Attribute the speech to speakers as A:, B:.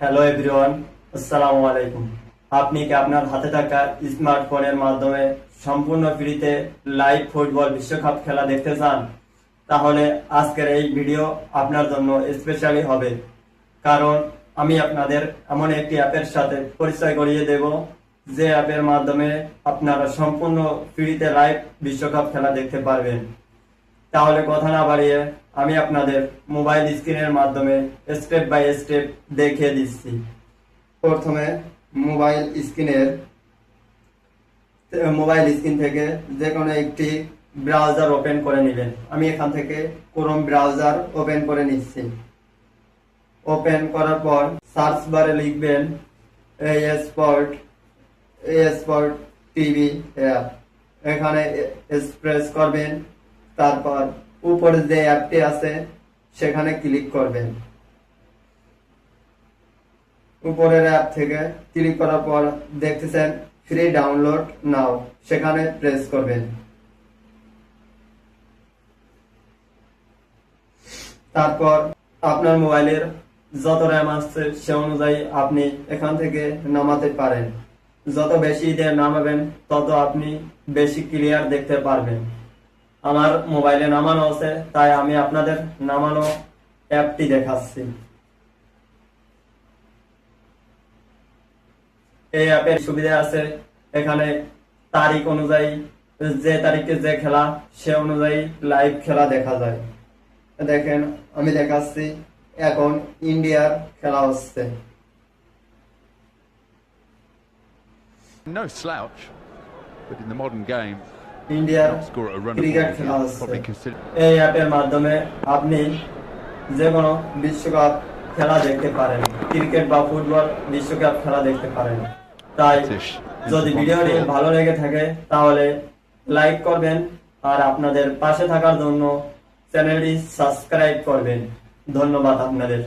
A: Hello everyone, আসসালামু আলাইকুম। আপনি কি আপনার হাতে থাকা স্মার্টফোনের মাধ্যমে সম্পূর্ণ ফ্রিতে লাইভ ফুটবল বিশ্বকাপ খেলা দেখতে চান? তাহলে আজকের এই ভিডিও আপনার জন্য স্পেশালি হবে, কারণ আমি আপনাদের এমন একটি অ্যাপের সাথে পরিচয় করিয়ে দেব, যে অ্যাপের মাধ্যমে আপনারা সম্পূর্ণ ফ্রিতে লাইভ বিশ্বকাপ খেলা দেখতে পারবেন। তাহলে কথা না বাড়িয়ে আমি আপনাদের মোবাইল স্ক্রিনের মাধ্যমে স্টেপ বাই স্টেপ দেখিয়ে দিচ্ছি। প্রথমে মোবাইল স্ক্রিন থেকে যে কোনো একটি ব্রাউজার ওপেন করে নেবেন। আমি এখান থেকে ক্রোম ব্রাউজার ওপেন করে নিচ্ছি। ওপেন করার পর সার্চ বারে লিখবেন স্পোর্ট টিভি অ্যাপ। এখানে প্রেস করবেন, তারপর উপরে যে অ্যাপটি আছে সেখানে ক্লিক করবেন। উপরের অ্যাপ থেকে ক্লিক করার পর দেখতেছেন ফ্রি ডাউনলোড নাও, সেখানে প্রেস করবেন। তারপর আপনার মোবাইলের যত র্যাম আছে সে অনুযায়ী আপনি এখান থেকে নামাতে পারেন। যত বেশি দিয়ে নামাবেন তত আপনি বেশি ক্লিয়ার দেখতে পারবেন। আমার মোবাইলে নামানো আছে, তাই আমি আপনাদের নামানো অ্যাপটি দেখাচ্ছি। এই অ্যাপের সুবিধা আছে, এখানে তারিখ অনুযায়ী যে তারিখে যে খেলা সে অনুযায়ী লাইভ খেলা দেখা যায়। দেখেন আমি দেখাচ্ছি, এখন ইন্ডিয়ার খেলা হচ্ছে।
B: No slouch, but in the modern game,
A: ইন্ডিয়ার
B: score at a run
A: cricket খেলা
B: is
A: হচ্ছে।
B: probably considered.
A: এই অ্যাপের মাধ্যমে আপনি যে কোনো বিশ্বকাপ খেলা দেখতে পারেন, ক্রিকেট বা ফুটবল বিশ্বকাপ খেলা দেখতে পারেন। তাই যদি ভিডিওটি ভালো লেগে থাকে তাহলে লাইক করবেন, আর আপনাদের পাশে থাকার জন্য চ্যানেলটি সাবস্ক্রাইব করবেন। ধন্যবাদ আপনাদের।